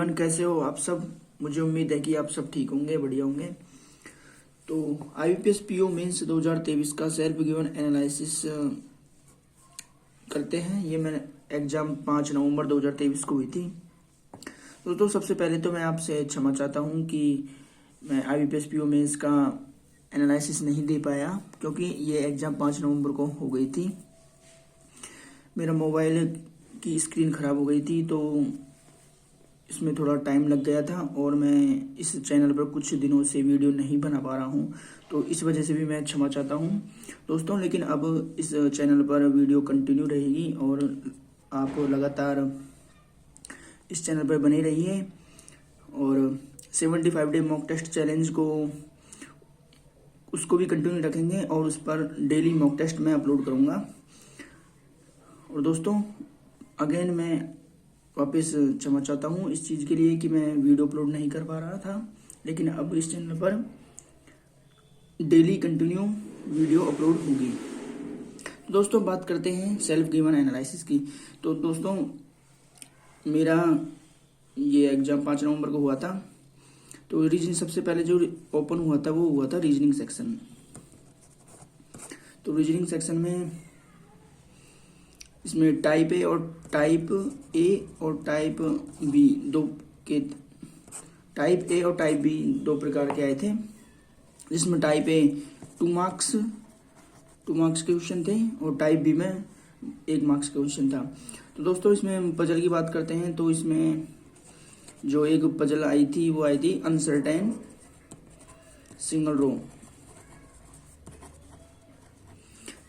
Everyone, कैसे हो आप सब। मुझे उम्मीद है कि आप सब ठीक होंगे, बढ़िया होंगे। तो आईबीपीएस पीओ मेंस 2023 का सेल्फ गिवन एनालिसिस करते हैं। ये मैंने एग्जाम 5 नवंबर 2023 को हुई थी। तो सबसे पहले तो मैं आपसे क्षमा चाहता हूँ कि मैं आईबीपीएस पीओ मेंस का एनालिसिस नहीं दे पाया, क्योंकि ये एग्जाम 5 नवंबर को हो गई थी। मेरा मोबाइल की स्क्रीन खराब हो गई थी, तो इसमें थोड़ा टाइम लग गया था और मैं इस चैनल पर कुछ दिनों से वीडियो नहीं बना पा रहा हूँ, तो इस वजह से भी मैं क्षमा चाहता हूँ दोस्तों। लेकिन अब इस चैनल पर वीडियो कंटिन्यू रहेगी और आप लगातार इस चैनल पर बने रहिए। और 75 डे मॉक टेस्ट चैलेंज को उसको भी कंटिन्यू रखेंगे और उस पर डेली मॉक टेस्ट मैं अपलोड करूँगा। और दोस्तों अगेन मैं वापस क्षमा चाहता हूँ इस चीज़ के लिए कि मैं वीडियो अपलोड नहीं कर पा रहा था, लेकिन अब इस चैनल पर डेली कंटिन्यू वीडियो अपलोड होगी। दोस्तों बात करते हैं सेल्फ गिवन एनालिसिस की। तो दोस्तों मेरा ये एग्जाम 5 नवंबर को हुआ था। तो रीजनिंग सबसे पहले जो ओपन हुआ था वो हुआ था रीजनिंग सेक्शन। तो रीजनिंग सेक्शन में इसमें टाइप ए और टाइप बी दो प्रकार के आए थे, जिसमें टाइप ए 2 मार्क्स के क्वेश्चन थे और टाइप बी में 1 मार्क्स का क्वेश्चन था। तो दोस्तों इसमें पजल की बात करते हैं। तो इसमें जो एक पजल आई थी वो आई थी अनसर्टेन सिंगल रो।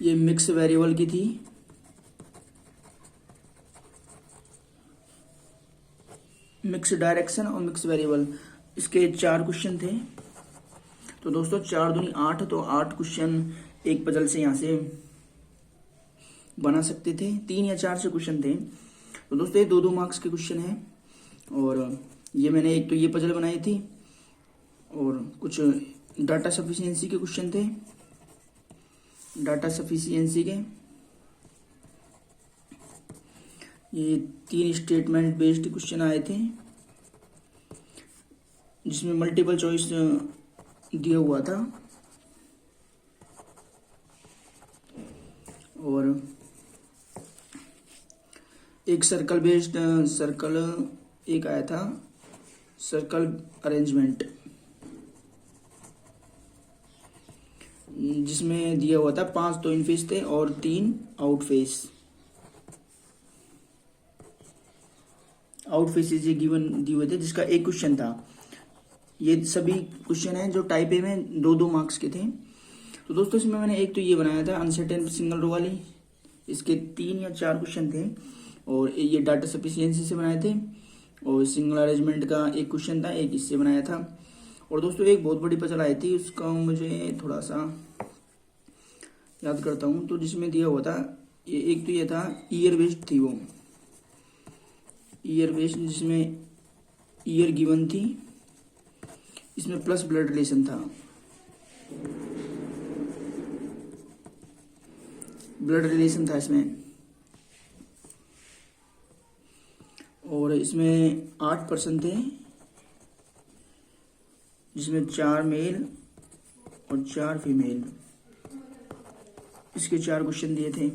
ये मिक्स वेरिएबल की थी। मिक्स डायरेक्शन और मिक्स वेरिएबल, इसके 4 क्वेश्चन थे। तो दोस्तों 4 दूनी 8, तो 8 क्वेश्चन एक पजल से यहाँ से बना सकते थे। 3 या 4 से क्वेश्चन थे। तो दोस्तों ये 2-2 मार्क्स के क्वेश्चन हैं। और ये मैंने एक तो ये पजल बनाई थी और कुछ डाटा सफिशिएंसी के क्वेश्चन थे। डाटा सफिशिएंसी के ये 3 स्टेटमेंट बेस्ड क्वेश्चन आए थे, जिसमें मल्टीपल चॉइस दिया हुआ था। और एक सर्कल बेस्ड एक आया था, सर्कल अरेंजमेंट, जिसमें दिया हुआ था 5 तो इन फेस थे और 3 आउट फेस। आउट फेसेज ये गिवन दिए हुए थे, जिसका एक क्वेश्चन था। ये सभी क्वेश्चन हैं जो टाइप ए में 2-2 मार्क्स के थे। तो दोस्तों इसमें मैंने एक तो ये बनाया था अनसर्टेन सिंगल रो वाली, इसके 3 या 4 क्वेश्चन थे। और ये डाटा सफिशिएंसी से बनाए थे। और सिंगल अरेंजमेंट का एक क्वेश्चन था, एक इससे बनाया था। और दोस्तों एक बहुत बड़ी पजल आई थी, उसका मुझे थोड़ा सा याद करता हूँ। तो जिसमें दिया हुआ था ये एक तो ये था ईयर बेस्ड थी, वो ईयर बेस्ड, जिसमें ईयर गिवन थी। इसमें प्लस ब्लड रिलेशन था, ब्लड रिलेशन था इसमें। और इसमें 8 पर्सन थे, जिसमें 4 मेल और 4 फीमेल। इसके 4 क्वेश्चन दिए थे।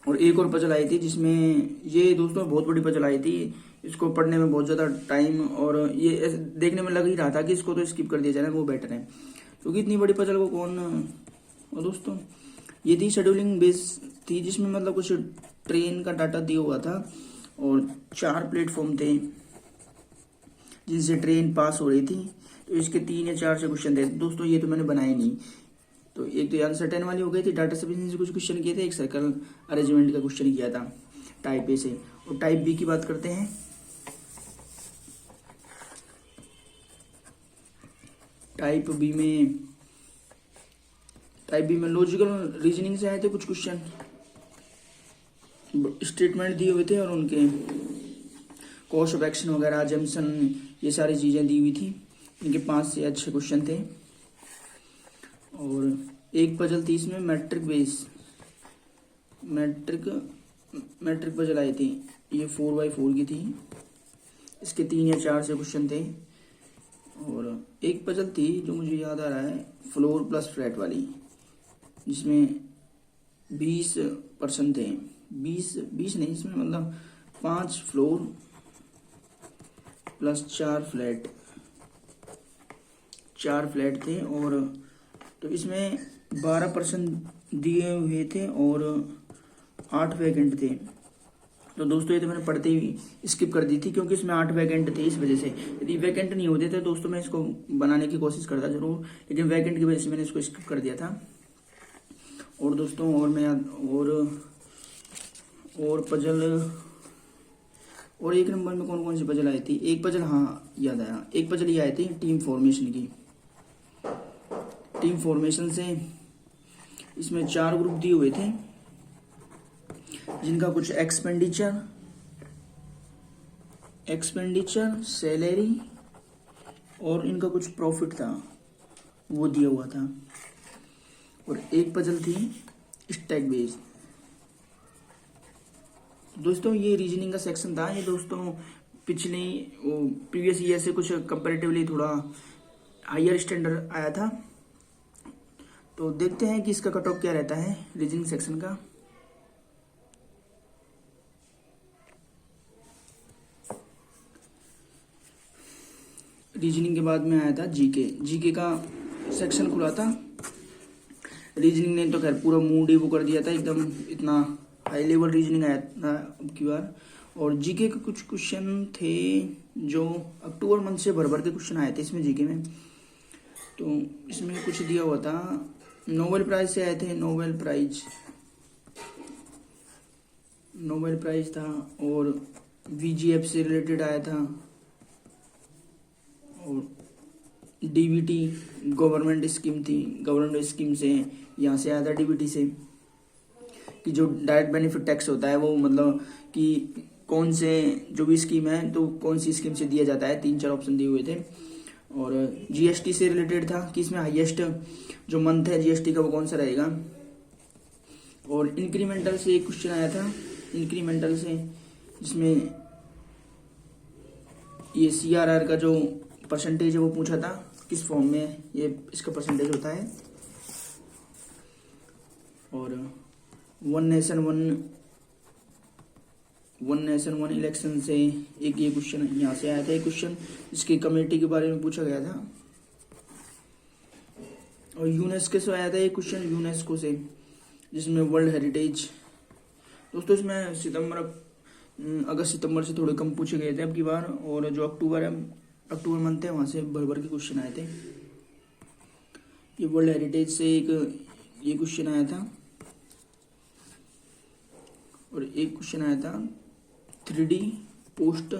और एक और पजल आई थी, जिसमें ये दोस्तों बहुत बड़ी पजल आई थी। इसको पढ़ने में बहुत ज़्यादा टाइम और ये देखने में लग ही रहा था कि इसको तो स्किप कर दिया जाए, वो बेटर है, क्योंकि इतनी बड़ी पजल को कौन। और दोस्तों ये थी शेड्यूलिंग बेस थी, जिसमें मतलब कुछ ट्रेन का डाटा दिया हुआ था और 4 प्लेटफॉर्म थे जिनसे ट्रेन पास हो रही थी। तो इसके 3 या 4 से क्वेश्चन थे दोस्तों। ये तो मैंने बनाए नहीं। तो एक तो अनसर्टेन वाली हो गई थी, डाटा सफिशिएंसी कुछ क्वेश्चन किए थे, एक सर्कल अरेंजमेंट का क्वेश्चन किया था टाइप ए से। और टाइप बी की बात करते हैं। टाइप बी में लॉजिकल रीजनिंग से आए थे कुछ क्वेश्चन, स्टेटमेंट दिए हुए थे और उनके कॉस्ट ऑफ एक्शन वगैरह, जम्पशन, ये सारी चीज़ें दी हुई थी। इनके 5 से अच्छे क्वेश्चन थे। और एक पजल थी इसमें मैट्रिक मैट्रिक पजल आई थी, ये 4x4 की थी। इसके 3 या 4 से क्वेश्चन थे। और एक पजल थी जो मुझे याद आ रहा है, फ्लोर प्लस फ्लैट वाली, जिसमें 20% थे। 20 नहीं, इसमें मतलब 5 फ्लोर प्लस 4 फ्लैट थे। और तो इसमें 12% दिए हुए थे और 8 वैकेंट थे। तो दोस्तों ये तो मैंने पढ़ते ही स्किप कर दी थी, क्योंकि इसमें 8 वैकेंट थे। इस वजह से यदि वैकेंट नहीं होते थे दोस्तों मैं इसको बनाने की कोशिश करता जरूर, लेकिन वैकेंट की वजह से मैंने इसको स्किप कर दिया था। और दोस्तों और पजल, और 1 नंबर में कौन कौन सी पजल आई थी? एक पजल, हाँ याद आया, एक पजल ये आई थी टीम फॉर्मेशन की। टीम फॉर्मेशन से इसमें 4 ग्रुप दिए हुए थे, जिनका कुछ एक्सपेंडिचर, सैलरी और इनका कुछ प्रॉफिट था, वो दिया हुआ था। और एक पजल थी स्टैक बेस्ड। दोस्तों ये रीजनिंग का सेक्शन था। ये दोस्तों प्रीवियस ईयर से कुछ कंपैरेटिवली थोड़ा हायर स्टैंडर्ड आया था। तो देखते हैं कि इसका कट ऑफ क्या रहता है रीजनिंग सेक्शन का। रीजनिंग के बाद में आया था जीके का सेक्शन खुला था। रीजनिंग ने तो खैर पूरा मूड ही वो कर दिया था एकदम, इतना हाई लेवल रीजनिंग आया था अब की बार। और जीके के कुछ क्वेश्चन थे जो अक्टूबर मंथ से भर के क्वेश्चन आए थे इसमें जीके में। तो इसमें कुछ दिया हुआ था, नोबेल प्राइज से आए थे, नोबेल प्राइज था। और वीजीएफ से रिलेटेड आया था। और डीबीटी गवर्नमेंट स्कीम थी, गवर्नमेंट स्कीम से यहाँ से आया था डीबीटी से, कि जो डायरेक्ट बेनिफिट टैक्स होता है वो मतलब कि कौन से जो भी स्कीम है तो कौन सी स्कीम से दिया जाता है। 3-4 ऑप्शन दिए हुए थे। और जीएसटी से रिलेटेड था कि इसमें हाईएस्ट जो मंथ है जीएसटी का वो कौन सा रहेगा। और इंक्रीमेंटल से एक क्वेश्चन आया था, इंक्रीमेंटल से, जिसमें ये सीआरआर का जो परसेंटेज है वो पूछा था, किस फॉर्म में ये इसका परसेंटेज होता है। और वन नेशन वन इलेक्शन से एक ये क्वेश्चन यहाँ से आया था, एक क्वेश्चन इसकी कमेटी के बारे में पूछा गया था। और यूनेस्को से आया था एक क्वेश्चन, यूनेस्को से, जिसमें वर्ल्ड हेरिटेज। दोस्तों इसमें अगस्त सितंबर से थोड़े कम पूछे गए थे अब की बार। और जो अक्टूबर मंथ है वहां से भर के क्वेश्चन आए थे। ये वर्ल्ड हेरिटेज से एक ये क्वेश्चन आया था। और एक क्वेश्चन आया था 3D पोस्ट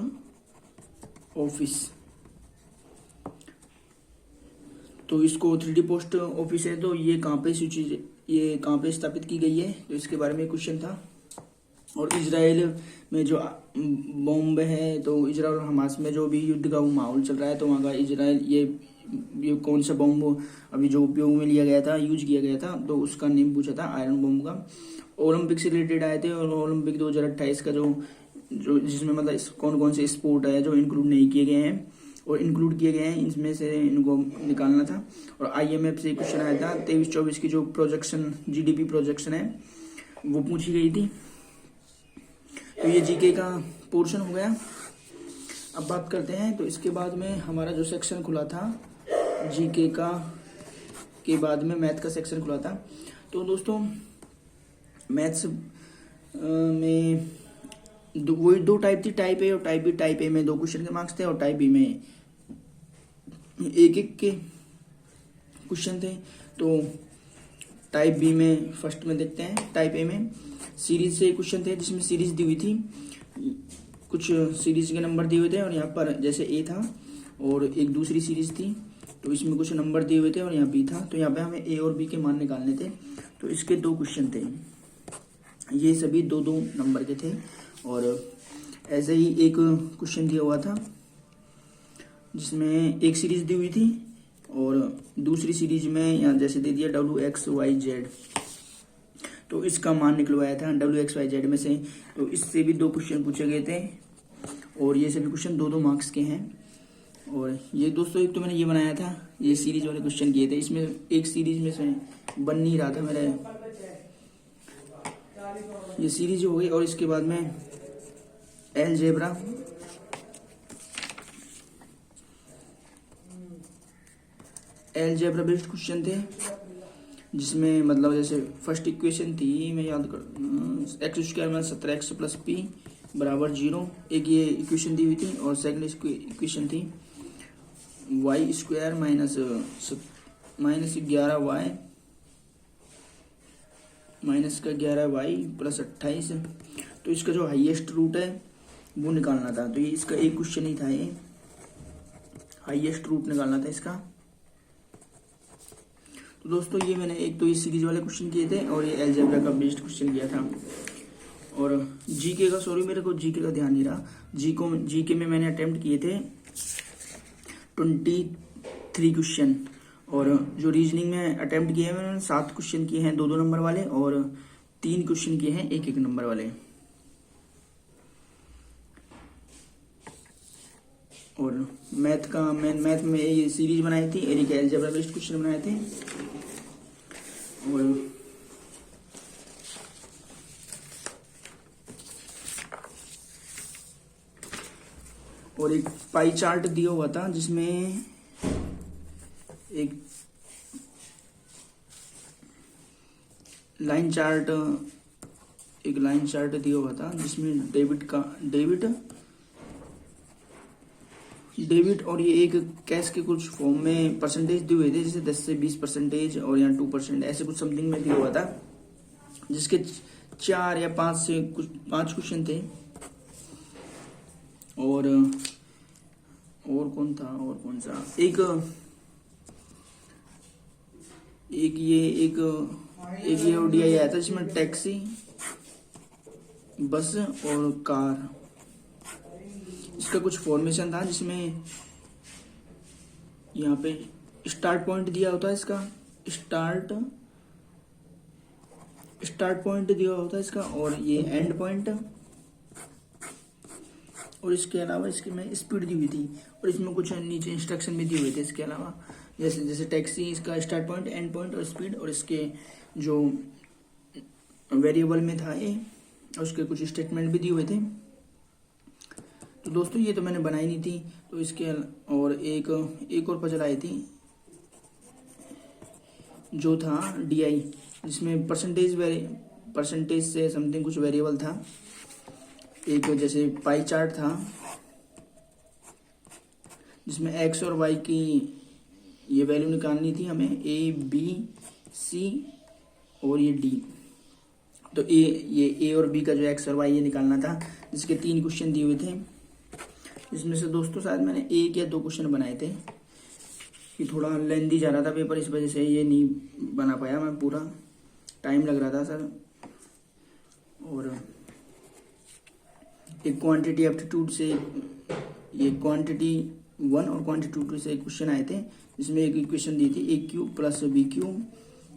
ऑफिस। तो इसको 3D पोस्ट ऑफिस है तो ये कहाँ पे स्थापित की गई है, तो इसके बारे में क्वेश्चन था। और इजराइल में जो बॉम्ब है, तो इजराइल और हमास में जो भी युद्ध का माहौल चल रहा है, तो वहाँ का इजराइल ये कौन सा बॉम्ब अभी जो उपयोग में लिया गया था, यूज किया गया था, तो उसका नेम पूछा था, आयरन बॉम्ब का। ओलंपिक से रिलेटेड आए थे। और ओलंपिक 2028 का जो जिसमें मतलब कौन कौन से स्पोर्ट है जो इंक्लूड नहीं किए गए हैं और इंक्लूड किए गए हैं, इनमें से इनको निकालना था। और आईएमएफ से क्वेश्चन आया था, 23-24 की जो प्रोजेक्शन जीडीपी प्रोजेक्शन है वो पूछी गई थी। तो ये जीके का पोर्शन हो गया। अब बात करते हैं, तो इसके बाद में हमारा जो सेक्शन खुला था जीके का के बाद में मैथ का सेक्शन खुला था। तो दोस्तों मैथ्स में वही 2 टाइप थी, टाइप ए और टाइप बी। टाइप ए में 2 क्वेश्चन के मार्क्स थे और टाइप बी में 1-1 के क्वेश्चन थे। तो टाइप बी में फर्स्ट में देखते हैं, टाइप ए में सीरीज से क्वेश्चन थे, जिसमें सीरीज दी हुई थी, कुछ सीरीज के नंबर दिए हुए थे। और यहाँ पर जैसे ए था और एक दूसरी सीरीज थी, तो इसमें कुछ नंबर दिए हुए थे और यहाँ बी था। तो यहाँ पे हमें ए और बी के मान निकालने थे। तो इसके 2 क्वेश्चन थे, ये सभी 2-2 नंबर के थे। और ऐसे ही एक क्वेश्चन दिया हुआ था जिसमें एक सीरीज दी हुई थी और दूसरी सीरीज में यहाँ जैसे दे दिया WXYZ। तो इसका मान निकलवाया था WXYZ में से। तो इससे भी 2 क्वेश्चन पूछे गए थे और ये सभी क्वेश्चन 2-2 मार्क्स के हैं। और ये दोस्तों एक तो मैंने ये बनाया था, ये सीरीज वाले क्वेश्चन किए थे। इसमें एक सीरीज में से बन नहीं रहा था मेरा, ये सीरीज हो गई। और इसके बाद में अलजेब्रा बेस्ड क्वेश्चन थे, जिसमें मतलब जैसे फर्स्ट इक्वेशन थी, मैं याद कर, x² - 17x + p = 0, एक ये इक्वेशन दी हुई थी। और सेकंड इक्वेशन थी y² - 11y + 28। तो इसका जो हाईएस्ट रूट है वो निकालना था। तो ये इसका एक क्वेश्चन ही था, ये हाईएस्ट रूट निकालना था इसका। तो दोस्तों ये मैंने एक तो ये सीरीज वाले क्वेश्चन किए थे और ये अलजेब्रा का बेस्ड क्वेश्चन किया था। और जीके का, सॉरी मेरे को जीके का ध्यान नहीं रहा, जीके में मैंने अटेम्प्ट किए थे 23 क्वेश्चन। और जो रीजनिंग में अटेम्प्ट किए हैं मैंने 7 क्वेश्चन किए हैं 2-2 नंबर वाले, और 3 क्वेश्चन किए हैं 1-1 नंबर वाले। और मैथ में ये सीरीज बनाई थी, एरिक अलजेब्रा बेस्ड क्वेश्चन बनाए थे। और एक पाई चार्ट दिया हुआ था, जिसमें एक लाइन चार्ट दिया हुआ था, जिसमें डेबिट और ये एक कैश के कुछ फॉर्म में परसेंटेज दिए हुए थे, जैसे 10 से 20% और या 2% ऐसे कुछ समथिंग में दिया हुआ था, जिसके 4 या 5 से कुछ 5 क्वेश्चन थे। और कौन सा एक ये ODI आया था, जिसमें टैक्सी, बस और कार, इसका कुछ फॉर्मेशन था, जिसमें यहाँ पे स्टार्ट पॉइंट दिया होता है इसका, स्टार्ट पॉइंट दिया होता है इसका, और ये एंड पॉइंट। और इसके अलावा इसके में स्पीड दी हुई थी, और इसमें कुछ नीचे इंस्ट्रक्शन भी दिए हुए थे इसके अलावा, जैसे टैक्सी, इसका स्टार्ट पॉइंट, एंड पॉइंट और स्पीड, और इसके जो वेरिएबल में था ये, और उसके कुछ स्टेटमेंट भी दिए हुए थे। तो दोस्तों ये तो मैंने बनाई नहीं थी। तो इसके और एक और पजल आई थी, जो था DI, जिसमें परसेंटेज से समथिंग कुछ वेरिएबल था। एक जैसे पाई चार्ट था, जिसमें x और y की ये वैल्यू निकालनी थी हमें, A, B, C और ये D। तो A और B का जो x और y ये निकालना था, जिसके 3 क्वेश्चन दिए हुए थे। इसमें से दोस्तों शायद मैंने 1 या 2 क्वेश्चन बनाए थे, कि थोड़ा लेंदी जा रहा था पेपर, इस वजह से ये नहीं बना पाया मैं, पूरा टाइम लग रहा था सर। और एक क्वांटिटी एप्टीट्यूड से, ये क्वांटिटी 1 और क्वांटिटी 2 से क्वेश्चन आए थे, जिसमें एक इक्वेशन दी थी AQ + BQ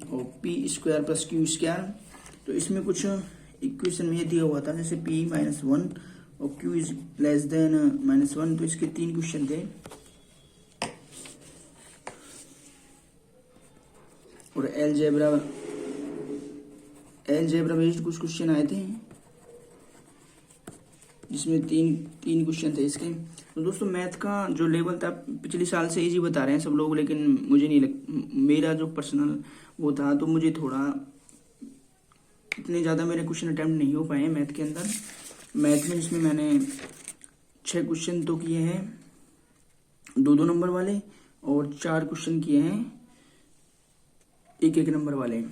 और P² + Q²। तो इसमें कुछ इक्वेशन में ये दिया हुआ था, जैसे P - 1 और Q ≤ -1। तो इसके 3 क्वेश्चन थे। और अलजेब्रा बेस्ड कुछ क्वेश्चन आए थे, जिसमें तीन क्वेश्चन थे इसके। तो दोस्तों मैथ का जो लेवल था, पिछले साल से इजी बता रहे हैं सब लोग, लेकिन मुझे नहीं मेरा जो पर्सनल वो था, तो मुझे थोड़ा इतने ज़्यादा मेरे क्वेश्चन अटेम्प्ट नहीं हो पाए मैथ के अंदर। मैथ में जिसमें मैंने 6 क्वेश्चन तो किए हैं 2-2 नंबर वाले, और 4 क्वेश्चन किए हैं 1-1 नंबर वाले।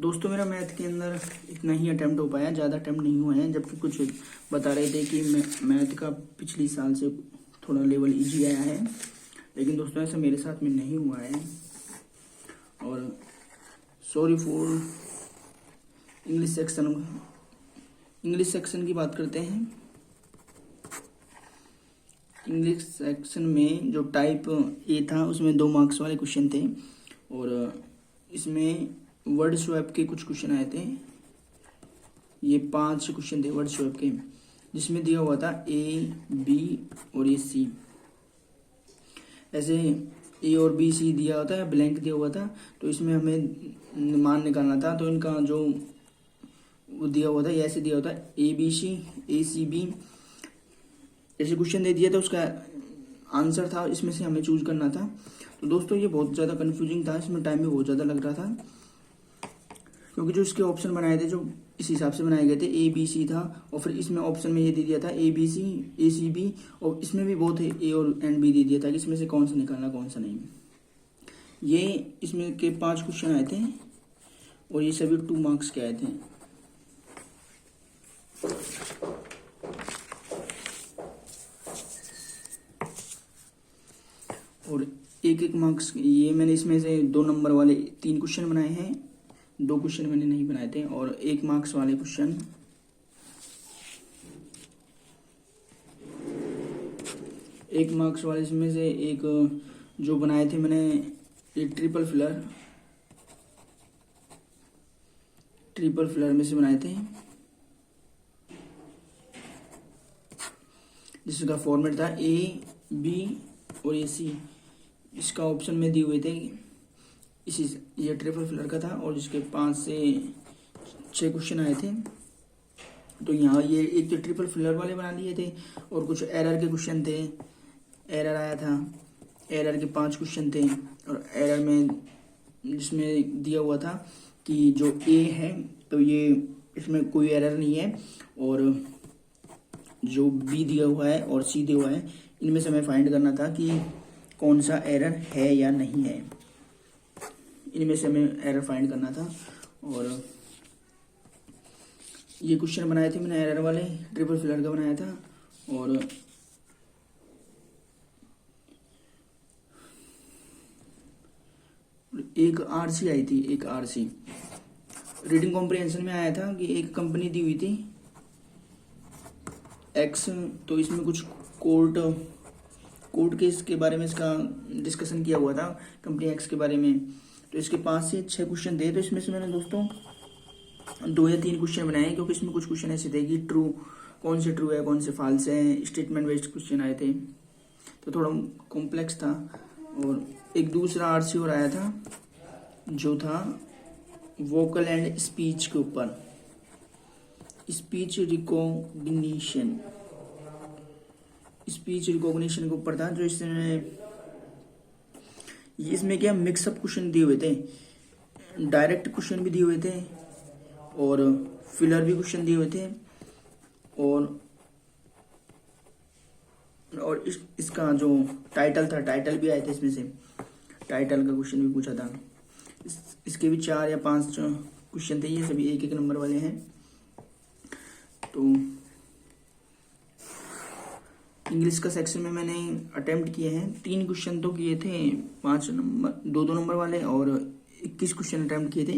दोस्तों मेरा मैथ के अंदर इतना ही अटेम्प्ट हो पाया, ज़्यादा अटेम्प्ट नहीं हुए हैं। जबकि कुछ बता रहे थे कि मैथ का पिछली साल से थोड़ा लेवल इजी आया है, लेकिन दोस्तों ऐसा मेरे साथ में नहीं हुआ है। और सॉरी फॉर इंग्लिश सेक्शन की बात करते हैं। इंग्लिश सेक्शन में जो टाइप A था, उसमें 2 मार्क्स वाले क्वेश्चन थे, और इसमें वर्ड स्वैप के कुछ क्वेश्चन आए थे। ये 5 क्वेश्चन थे वर्ड स्वैप के, जिसमें दिया हुआ था ए, बी और ये सी। ऐसे ए और बी सी दिया होता है, ब्लैंक दिया हुआ था, तो इसमें हमें मान निकालना था। तो इनका जो वो दिया हुआ था, ये ऐसे दिया होता है A B C, A C B, ऐसे क्वेश्चन दे दिया था। उसका आंसर था, इसमें से हमें चूज करना था। तो दोस्तों ये बहुत ज़्यादा कंफ्यूजिंग था, इसमें टाइम भी बहुत ज़्यादा लग रहा था, क्योंकि जो इसके ऑप्शन बनाए थे जो इस हिसाब से बनाए गए थे, ए बी सी था, और फिर इसमें ऑप्शन में ये दे दिया था ए B C, A C B, और इसमें भी बहुत है ए और एंड बी दे दिया था कि इसमें से कौन सा निकालना कौन सा नहीं। ये इसमें के 5 क्वेश्चन आए थे और ये सभी 2 मार्क्स के आए थे। और 1-1 मार्क्स, ये मैंने इसमें से 2 नंबर वाले 3 क्वेश्चन बनाए हैं, 2 क्वेश्चन मैंने नहीं बनाए थे, और 1 मार्क्स वाले क्वेश्चन 1 मार्क्स वाले इसमें से एक जो बनाए थे मैंने, एक ट्रिपल फिलर में से बनाए थे, जिसका फॉर्मेट था ए बी और ए सी। इसका ऑप्शन में दिए हुए थे इसी, ये ट्रिपल फिलर का था, और जिसके 5 से 6 क्वेश्चन आए थे। तो यहाँ ये एक तो ट्रिपल फिलर वाले बना लिए थे, और कुछ एरर के क्वेश्चन थे, एरर आया था, एरर के 5 क्वेश्चन थे। और एरर में जिसमें दिया हुआ था कि जो ए है तो ये इसमें कोई एरर नहीं है, और जो बी दिया हुआ है और सी दिया हुआ है, इनमें से हमें फाइंड करना था कि कौन सा एरर है या नहीं है। इनमें से हमें एरर फाइंड करना था, और ये क्वेश्चन बनाए थे मैंने एरर वाले, ट्रिपल फिलर का बनाया था। और एक आरसी आई थी, एक आरसी रीडिंग कॉम्प्रिहेंशन में आया था कि एक कंपनी दी हुई थी एक्स, तो इसमें कुछ कोर्ट केस के बारे में इसका डिस्कशन किया हुआ था, कंपनी एक्स के बारे में। तो इसके 5 से 6 क्वेश्चन थे, तो इसमें से मैंने दोस्तों 2 या 3 क्वेश्चन बनाए, क्योंकि इसमें कुछ क्वेश्चन ऐसे थे कि ट्रू, कौन से ट्रू है कौन से फॉल्स है, स्टेटमेंट बेस्ड क्वेश्चन आए थे, तो थोड़ा कॉम्प्लेक्स था। और एक दूसरा आरसी और आया था जो था वोकल एंड स्पीच के ऊपर, स्पीच रिकॉग्निशन के ऊपर था। जो इसमें क्या मिक्सअप क्वेश्चन दिए हुए थे, डायरेक्ट क्वेश्चन भी दिए हुए थे, और फिलर भी क्वेश्चन दिए हुए थे, और इसका जो टाइटल था, टाइटल भी आए थे, इसमें से टाइटल का क्वेश्चन भी पूछा था। इसके भी 4 या 5 क्वेश्चन थे, ये सभी 1-1 नंबर वाले हैं। तो इंग्लिश का सेक्शन में मैंने अटेम्प्ट किए हैं, 3 क्वेश्चन तो किए थे 5 नंबर, 2-2 नंबर वाले, और 21 क्वेश्चन अटेम्प्ट किए थे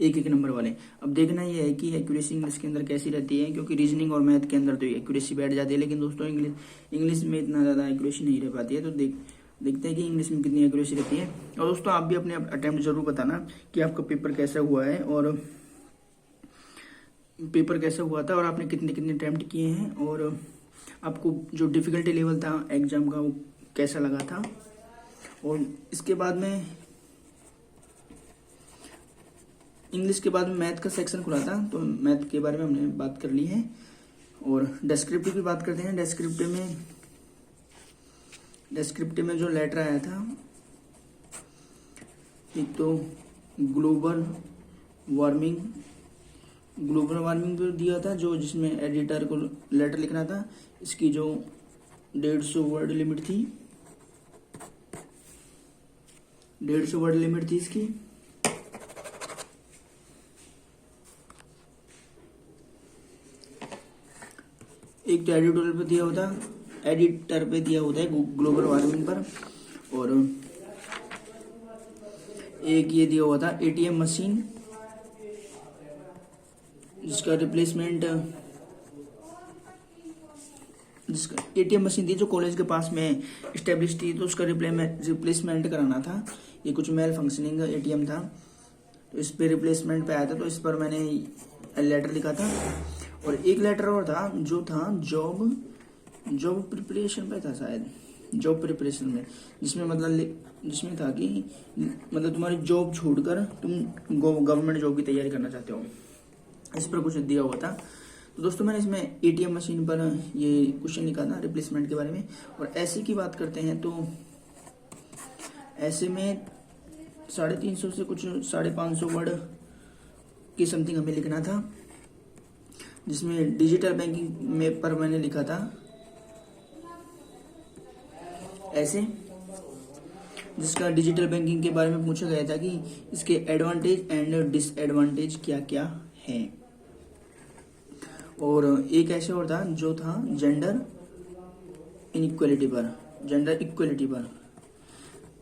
1-1 नंबर वाले। अब देखना ये है कि एक्यूरेसी इंग्लिश के अंदर कैसी रहती है, क्योंकि रीजनिंग और मैथ के अंदर तो एक्यूरेसी बैठ जाती है, लेकिन दोस्तों इंग्लिश में इतना ज़्यादा एक्यूरेसी नहीं रह पाती है। तो देखते हैं कि इंग्लिश में कितनी एक्यूरेसी रहती है। और दोस्तों आप भी अपने अटेम्प्ट जरूर बताना कि आपका पेपर कैसा हुआ है, और पेपर कैसा हुआ था, और आपने कितने अटेम्प्ट किए हैं, और आपको जो डिफ़िकल्टी लेवल था एग्ज़ाम का वो कैसा लगा था। और इसके बाद में इंग्लिश के बाद में मैथ का सेक्शन खुला था, तो मैथ के बारे में हमने बात कर ली है। और डेस्क्रिप्टिव की बात करते हैं। डेस्क्रिप्टिव में जो लेटर आया था, एक तो ग्लोबल वार्मिंग भी दिया था, जो जिसमें एडिटर को लेटर लिखना था। इसकी जो 150 वर्ड लिमिट थी, 150 वर्ड लिमिट थी इसकी। एक तो एडिटर पे दिया होता है ग्लोबल वार्मिंग पर, और एक ये दिया हुआ था एटीएम मशीन, जिसका एटीएम मशीन थी जो कॉलेज के पास में स्टेब्लिश थी, तो उसका रिप्लेसमेंट कराना था। ये कुछ मेल फंक्शनिंग एटीएम था, तो इस पे रिप्लेसमेंट पे आया था, तो इस पर मैंने लेटर लिखा था। और एक लेटर और था जो था जॉब प्रिपरेशन पे था शायद, जॉब प्रिपरेशन में, जिसमें था कि मतलब तुम्हारी जॉब छोड़कर तुम गवर्नमेंट जॉब की तैयारी करना चाहते हो, इस पर कुछ दिया हुआ था। तो दोस्तों मैंने इसमें एटीएम मशीन पर ये क्वेश्चन लिखा था रिप्लेसमेंट के बारे में। और ऐसे की बात करते हैं तो ऐसे में 350 से कुछ 550 वर्ड की समथिंग हमें लिखना था, जिसमें डिजिटल बैंकिंग में पर मैंने लिखा था ऐसे, जिसका डिजिटल बैंकिंग के बारे में पूछा गया था कि इसके एडवांटेज एंड डिसएडवांटेज क्या क्या है। और एक ऐसे और था जो था जेंडर इक्वलिटी पर।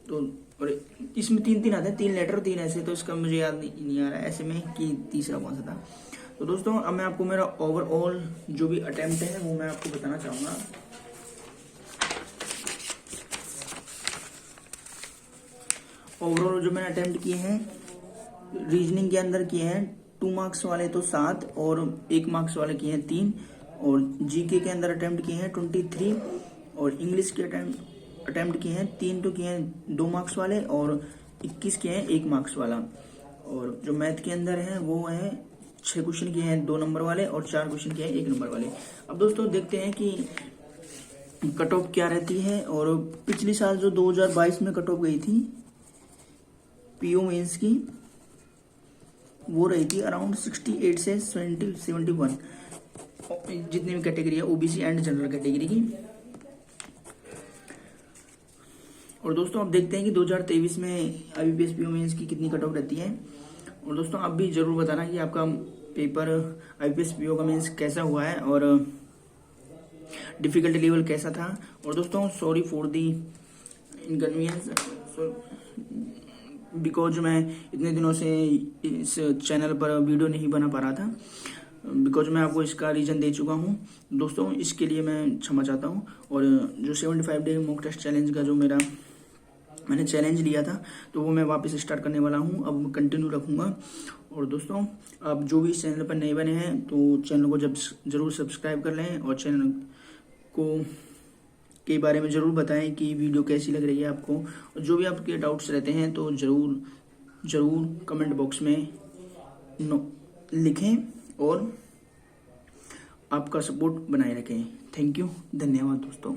तो और इसमें 3 आते हैं, 3 लेटर 3 ऐसे, तो इसका मुझे याद नहीं आ रहा है ऐसे में कि तीसरा कौन सा था। तो दोस्तों अब मैं आपको मेरा ओवरऑल जो भी अटेम्प्ट है वो मैं आपको बताना चाहूँगा। ओवरऑल जो मैंने अटेम्प्ट किए हैं रीजनिंग के अंदर किए हैं 2 मार्क्स वाले तो 7 और 1 मार्क्स वाले किए हैं 3, और जीके के अंदर अटेम्प्ट किए हैं 23, और इंग्लिश के अटेम्प्ट किए हैं 3 तो किए हैं 2 मार्क्स वाले, और 21 किए हैं 1 मार्क्स वाला। और जो मैथ के अंदर है वो है 6 क्वेश्चन किए हैं 2 नंबर वाले, और 4 क्वेश्चन किए हैं 1 नंबर वाले। अब दोस्तों देखते हैं कि कट ऑफ क्या रहती है। और पिछली साल जो 2022 में कट ऑफ गई थी पीओ मेंस की, वो रही थी अराउंड 68 से 71, जितनी भी कैटेगरी है ओबीसी एंड जनरल कैटेगरी की। और दोस्तों अब देखते हैं कि 2023 में आईबीपीएस पीओ मेंस की कितनी कट ऑफ रहती है। और दोस्तों आप भी जरूर बताना कि आपका पेपर आईबीपीएस पीओ का मेंस कैसा हुआ है और डिफिकल्टी लेवल कैसा था। और दोस्तों sorry for the inconvenience, because मैं इतने दिनों से इस चैनल पर वीडियो नहीं बना पा रहा था, बिकॉज मैं आपको इसका रीज़न दे चुका हूँ दोस्तों, इसके लिए मैं क्षमा चाहता हूँ। और जो 75 डे मॉक टेस्ट चैलेंज का जो मैंने चैलेंज लिया था तो वो मैं वापस स्टार्ट करने वाला हूँ, अब कंटिन्यू रखूँगा। और दोस्तों आप जो भी इस चैनल पर नए बने हैं तो चैनल को ज़रूर सब्सक्राइब कर लें, और चैनल को के बारे में ज़रूर बताएं कि वीडियो कैसी लग रही है आपको। और जो भी आपके डाउट्स रहते हैं तो ज़रूर कमेंट बॉक्स में लिखें और आपका सपोर्ट बनाए रखें। थैंक यू, धन्यवाद दोस्तों।